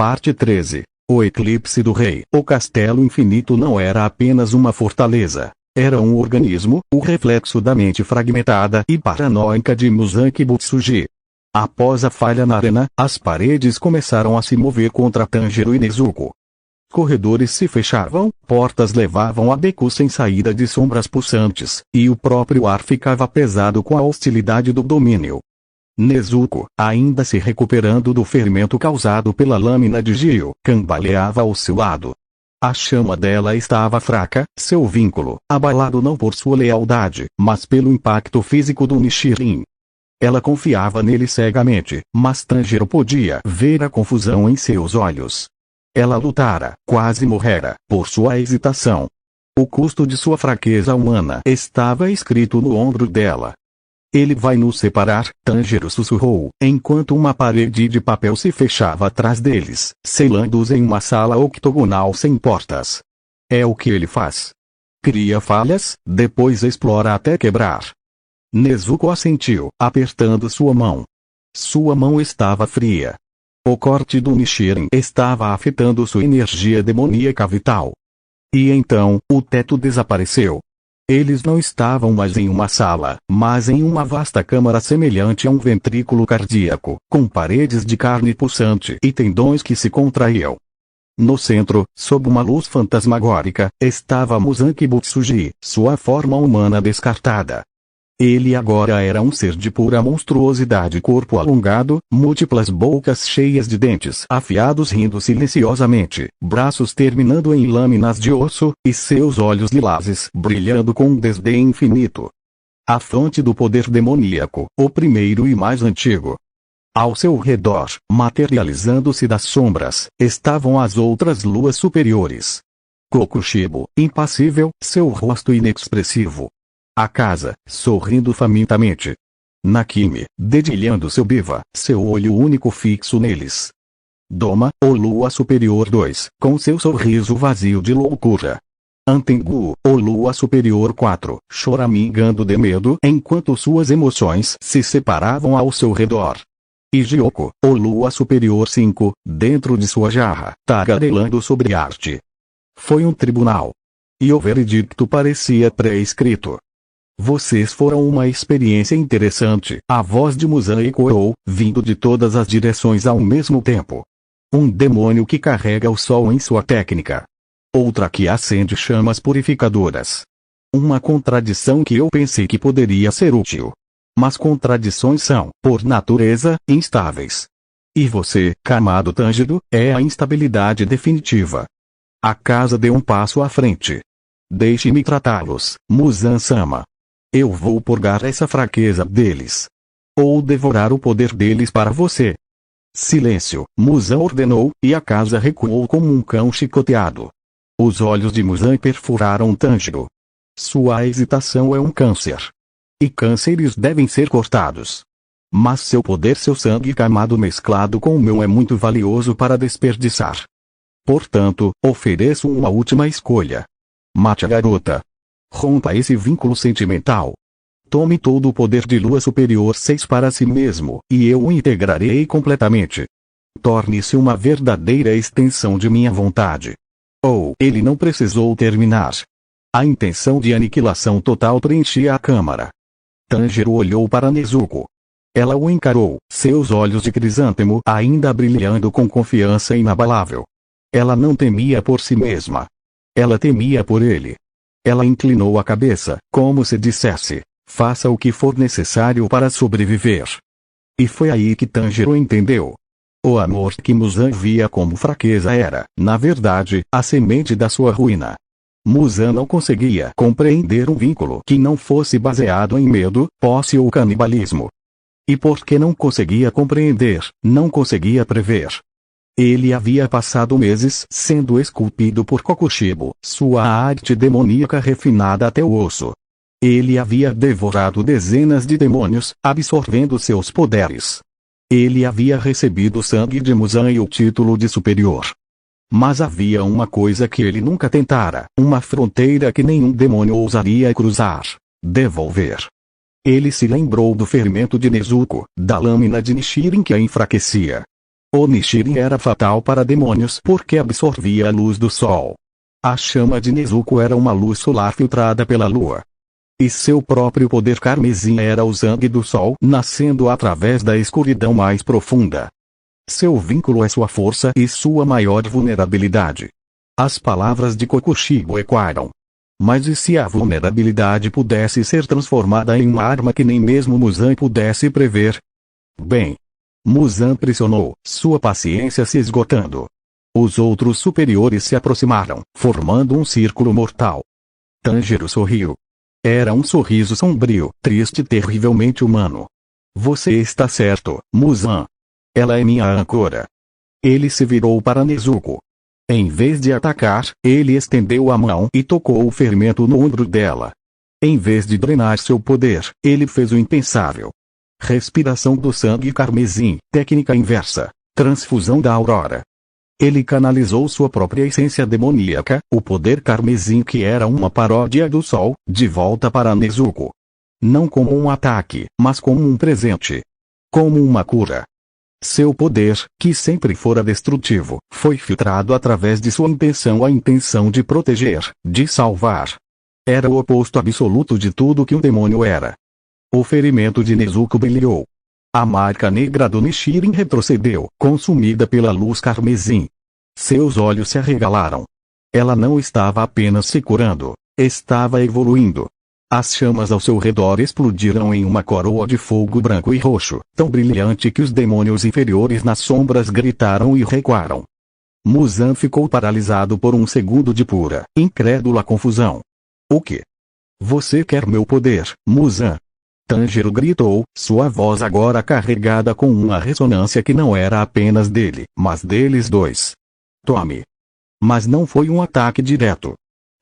Parte 13. O Eclipse do Rei. O Castelo Infinito não era apenas uma fortaleza. Era um organismo, o reflexo da mente fragmentada e paranoica de Muzan Kibutsuji. Após a falha na arena, as paredes começaram a se mover contra Tanjiro e Nezuko. Corredores se fechavam, portas levavam a becos sem saída de sombras pulsantes, e o próprio ar ficava pesado com a hostilidade do domínio. Nezuko, ainda se recuperando do ferimento causado pela lâmina de Gio, cambaleava ao seu lado. A chama dela estava fraca, seu vínculo, abalado não por sua lealdade, mas pelo impacto físico do Nichirin. Ela confiava nele cegamente, mas Tanjiro podia ver a confusão em seus olhos. Ela lutara, quase morrera, por sua hesitação. O custo de sua fraqueza humana estava escrito no ombro dela. Ele vai nos separar, Tanjiro sussurrou, enquanto uma parede de papel se fechava atrás deles, selando-os em uma sala octogonal sem portas. É o que ele faz. Cria falhas, depois explora até quebrar. Nezuko assentiu, apertando sua mão. Sua mão estava fria. O corte do Nichirin estava afetando sua energia demoníaca vital. E então, o teto desapareceu. Eles não estavam mais em uma sala, mas em uma vasta câmara semelhante a um ventrículo cardíaco, com paredes de carne pulsante e tendões que se contraíam. No centro, sob uma luz fantasmagórica, estava Muzan Kibutsuji, sua forma humana descartada. Ele agora era um ser de pura monstruosidade, corpo alongado, múltiplas bocas cheias de dentes afiados rindo silenciosamente, braços terminando em lâminas de osso, e seus olhos lilazes brilhando com um desdém infinito. A fonte do poder demoníaco, o primeiro e mais antigo. Ao seu redor, materializando-se das sombras, estavam as outras luas superiores. Kokushibo, impassível, seu rosto inexpressivo. A casa, sorrindo famintamente. Nakimi, dedilhando seu biva, seu olho único fixo neles. Doma, o Lua Superior 2, com seu sorriso vazio de loucura. Antengu, o Lua Superior 4, choramingando de medo enquanto suas emoções se separavam ao seu redor. E Gyoko, o Lua Superior 5, dentro de sua jarra, tagarelando sobre arte. Foi um tribunal. E o veredicto parecia pré-escrito. Vocês foram uma experiência interessante, a voz de Muzan ecoou, vindo de todas as direções ao mesmo tempo. Um demônio que carrega o sol em sua técnica. Outra que acende chamas purificadoras. Uma contradição que eu pensei que poderia ser útil. Mas contradições são, por natureza, instáveis. E você, Kamado Tanjiro, é a instabilidade definitiva. A casa deu um passo à frente. Deixe-me tratá-los, Muzan-sama. Eu vou purgar essa fraqueza deles. Ou devorar o poder deles para você. Silêncio, Muzan ordenou, e a casa recuou como um cão chicoteado. Os olhos de Muzan perfuraram Tanjiro. Sua hesitação é um câncer. E cânceres devem ser cortados. Mas seu poder, seu sangue Kamado mesclado com o meu é muito valioso para desperdiçar. Portanto, ofereço uma última escolha. Mate a garota. Rompa esse vínculo sentimental. Tome todo o poder de Lua Superior 6 para si mesmo, e eu o integrarei completamente. Torne-se uma verdadeira extensão de minha vontade. Ele não precisou terminar. A intenção de aniquilação total preenchia a câmara. Tanjiro olhou para Nezuko. Ela o encarou, seus olhos de crisântemo ainda brilhando com confiança inabalável. Ela não temia por si mesma. Ela temia por ele. Ela inclinou a cabeça, como se dissesse, faça o que for necessário para sobreviver. E foi aí que Tanjiro entendeu. O amor que Muzan via como fraqueza era, na verdade, a semente da sua ruína. Muzan não conseguia compreender um vínculo que não fosse baseado em medo, posse ou canibalismo. E porque não conseguia compreender, não conseguia prever. Ele havia passado meses sendo esculpido por Kokushibo, sua arte demoníaca refinada até o osso. Ele havia devorado dezenas de demônios, absorvendo seus poderes. Ele havia recebido o sangue de Muzan e o título de superior. Mas havia uma coisa que ele nunca tentara, uma fronteira que nenhum demônio ousaria cruzar: devolver. Ele se lembrou do ferimento de Nezuko, da lâmina de Nichirin que a enfraquecia. O Nichiren era fatal para demônios porque absorvia a luz do sol. A chama de Nezuko era uma luz solar filtrada pela lua. E seu próprio poder carmesim era o sangue do sol nascendo através da escuridão mais profunda. Seu vínculo é sua força e sua maior vulnerabilidade. As palavras de Kokushibo ecoaram. Mas e se a vulnerabilidade pudesse ser transformada em uma arma que nem mesmo Muzan pudesse prever? Bem. Muzan pressionou, sua paciência se esgotando. Os outros superiores se aproximaram, formando um círculo mortal. Tanjiro sorriu. Era um sorriso sombrio, triste e terrivelmente humano. Você está certo, Muzan. Ela é minha âncora. Ele se virou para Nezuko. Em vez de atacar, ele estendeu a mão e tocou o ferimento no ombro dela. Em vez de drenar seu poder, ele fez o impensável. Respiração do sangue carmesim, técnica inversa, transfusão da aurora. Ele canalizou sua própria essência demoníaca, o poder carmesim que era uma paródia do sol, de volta para Nezuko. Não como um ataque, mas como um presente. Como uma cura. Seu poder, que sempre fora destrutivo, foi filtrado através de sua intenção, a intenção de proteger, de salvar. Era o oposto absoluto de tudo que um demônio era. O ferimento de Nezuko brilhou. A marca negra do Nichiren retrocedeu, consumida pela luz carmesim. Seus olhos se arregalaram. Ela não estava apenas se curando, estava evoluindo. As chamas ao seu redor explodiram em uma coroa de fogo branco e roxo, tão brilhante que os demônios inferiores nas sombras gritaram e recuaram. Muzan ficou paralisado por um segundo de pura, incrédula confusão. O que? Você quer meu poder, Muzan? Tanjiro gritou, sua voz agora carregada com uma ressonância que não era apenas dele, mas deles dois. Tome. Mas não foi um ataque direto.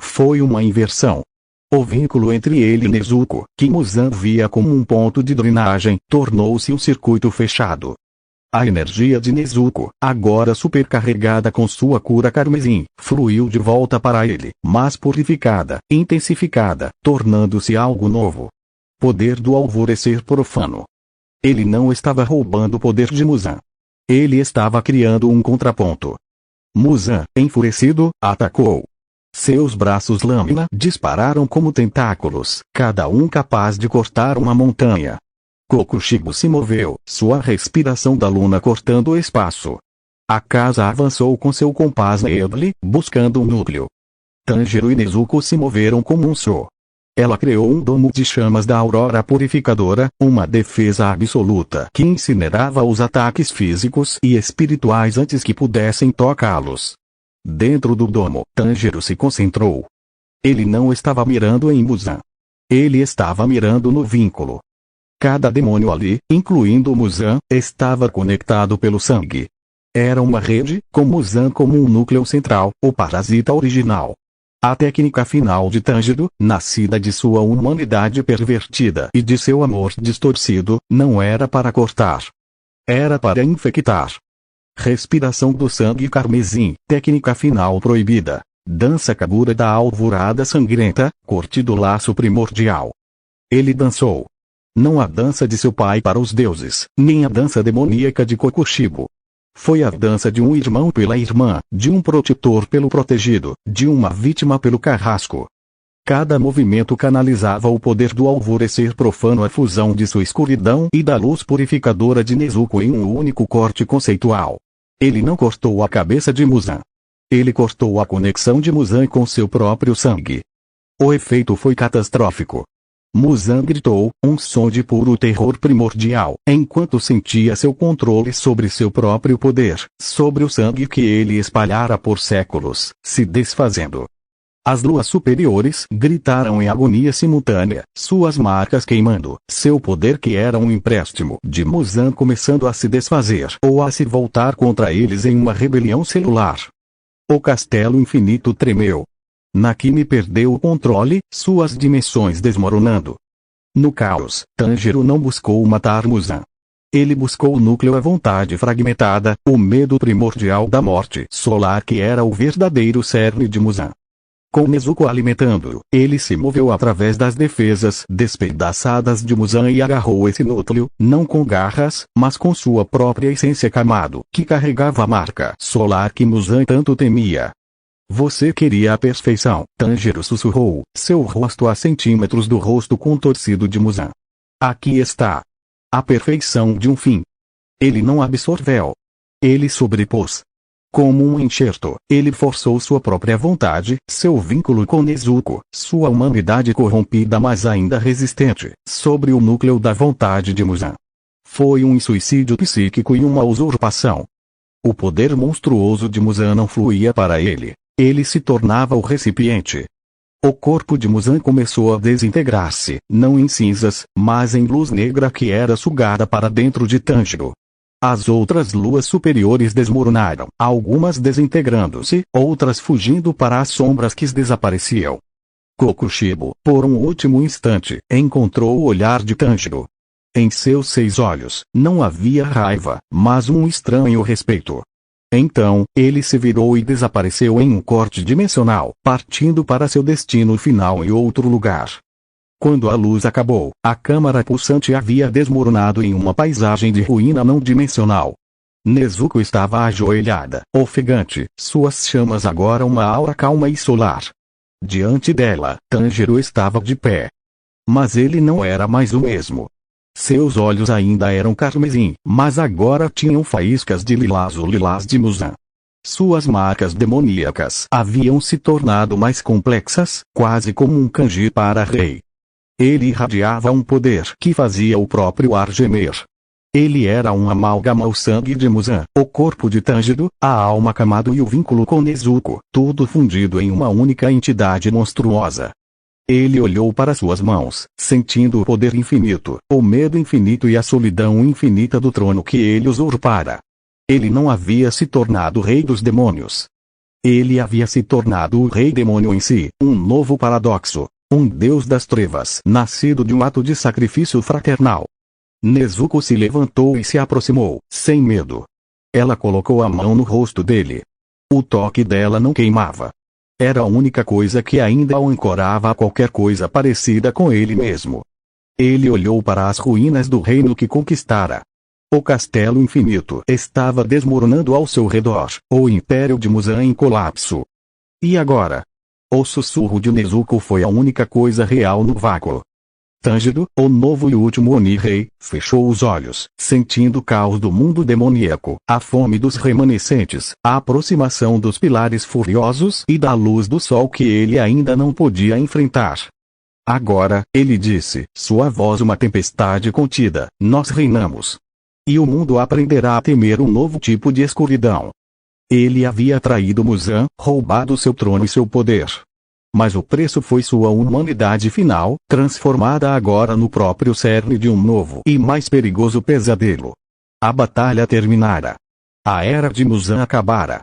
Foi uma inversão. O vínculo entre ele e Nezuko, que Muzan via como um ponto de drenagem, tornou-se um circuito fechado. A energia de Nezuko, agora supercarregada com sua cura carmesim, fluiu de volta para ele, mas purificada, intensificada, tornando-se algo novo. Poder do alvorecer profano. Ele não estava roubando o poder de Muzan. Ele estava criando um contraponto. Muzan, enfurecido, atacou. Seus braços lâmina dispararam como tentáculos, cada um capaz de cortar uma montanha. Kokushibo se moveu, sua respiração da luna cortando o espaço. A casa avançou com seu compás Needle, buscando um núcleo. Tanjiro e Nezuko se moveram como um só. Ela criou um domo de chamas da aurora purificadora, uma defesa absoluta que incinerava os ataques físicos e espirituais antes que pudessem tocá-los. Dentro do domo, Tanjiro se concentrou. Ele não estava mirando em Muzan. Ele estava mirando no vínculo. Cada demônio ali, incluindo Muzan, estava conectado pelo sangue. Era uma rede, com Muzan como um núcleo central, o parasita original. A técnica final de Tanjiro, nascida de sua humanidade pervertida e de seu amor distorcido, não era para cortar. Era para infectar. Respiração do sangue carmesim, técnica final proibida. Dança Kabura da alvorada sangrenta, corte do laço primordial. Ele dançou. Não a dança de seu pai para os deuses, nem a dança demoníaca de Kokushibo. Foi a dança de um irmão pela irmã, de um protetor pelo protegido, de uma vítima pelo carrasco. Cada movimento canalizava o poder do alvorecer profano, a fusão de sua escuridão e da luz purificadora de Nezuko em um único corte conceitual. Ele não cortou a cabeça de Muzan. Ele cortou a conexão de Muzan com seu próprio sangue. O efeito foi catastrófico. Muzan gritou, um som de puro terror primordial, enquanto sentia seu controle sobre seu próprio poder, sobre o sangue que ele espalhara por séculos, se desfazendo. As luas superiores gritaram em agonia simultânea, suas marcas queimando, seu poder que era um empréstimo de Muzan começando a se desfazer ou a se voltar contra eles em uma rebelião celular. O castelo infinito tremeu. Nakimi perdeu o controle, suas dimensões desmoronando. No caos, Tanjiro não buscou matar Muzan. Ele buscou o núcleo, a vontade fragmentada, o medo primordial da morte solar que era o verdadeiro cerne de Muzan. Com Nezuko alimentando-o, ele se moveu através das defesas despedaçadas de Muzan e agarrou esse núcleo, não com garras, mas com sua própria essência Kamado, que carregava a marca solar que Muzan tanto temia. Você queria a perfeição, Tanjiro sussurrou, seu rosto a centímetros do rosto contorcido de Muzan. Aqui está. A perfeição de um fim. Ele não absorveu. Ele sobrepôs. Como um enxerto, ele forçou sua própria vontade, seu vínculo com Nezuko, sua humanidade corrompida mas ainda resistente, sobre o núcleo da vontade de Muzan. Foi um suicídio psíquico e uma usurpação. O poder monstruoso de Muzan não fluía para ele. Ele se tornava o recipiente. O corpo de Muzan começou a desintegrar-se, não em cinzas, mas em luz negra que era sugada para dentro de Tanjiro. As outras luas superiores desmoronaram, algumas desintegrando-se, outras fugindo para as sombras que desapareciam. Kokushibo, por um último instante, encontrou o olhar de Tanjiro. Em seus 6 olhos, não havia raiva, mas um estranho respeito. Então, ele se virou e desapareceu em um corte dimensional, partindo para seu destino final em outro lugar. Quando a luz acabou, a câmara pulsante havia desmoronado em uma paisagem de ruína não dimensional. Nezuko estava ajoelhada, ofegante, suas chamas agora uma aura calma e solar. Diante dela, Tanjiro estava de pé. Mas ele não era mais o mesmo. Seus olhos ainda eram carmesim, mas agora tinham faíscas de lilás ou lilás de Muzan. Suas marcas demoníacas haviam se tornado mais complexas, quase como um kanji para rei. Ele irradiava um poder que fazia o próprio ar gemer. Ele era um amálgama, o sangue de Muzan, o corpo de Tanjiro, a alma Kamado e o vínculo com Nezuko, tudo fundido em uma única entidade monstruosa. Ele olhou para suas mãos, sentindo o poder infinito, o medo infinito e a solidão infinita do trono que ele usurpara. Ele não havia se tornado rei dos demônios. Ele havia se tornado o rei demônio em si, um novo paradoxo. Um deus das trevas, nascido de um ato de sacrifício fraternal. Nezuko se levantou e se aproximou, sem medo. Ela colocou a mão no rosto dele. O toque dela não queimava. Era a única coisa que ainda o ancorava a qualquer coisa parecida com ele mesmo. Ele olhou para as ruínas do reino que conquistara. O castelo infinito estava desmoronando ao seu redor, o império de Muzan em colapso. E agora? O sussurro de Nezuko foi a única coisa real no vácuo. Tanjiro, o novo e último Oni-rei, fechou os olhos, sentindo o caos do mundo demoníaco, a fome dos remanescentes, a aproximação dos pilares furiosos e da luz do sol que ele ainda não podia enfrentar. Agora, ele disse, sua voz uma tempestade contida, nós reinamos. E o mundo aprenderá a temer um novo tipo de escuridão. Ele havia traído Muzan, roubado seu trono e seu poder. Mas o preço foi sua humanidade final, transformada agora no próprio cerne de um novo e mais perigoso pesadelo. A batalha terminara. A era de Muzan acabara.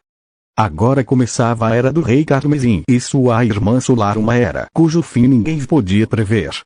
Agora começava a era do Rei Carmesim e sua irmã solar, uma era cujo fim ninguém podia prever.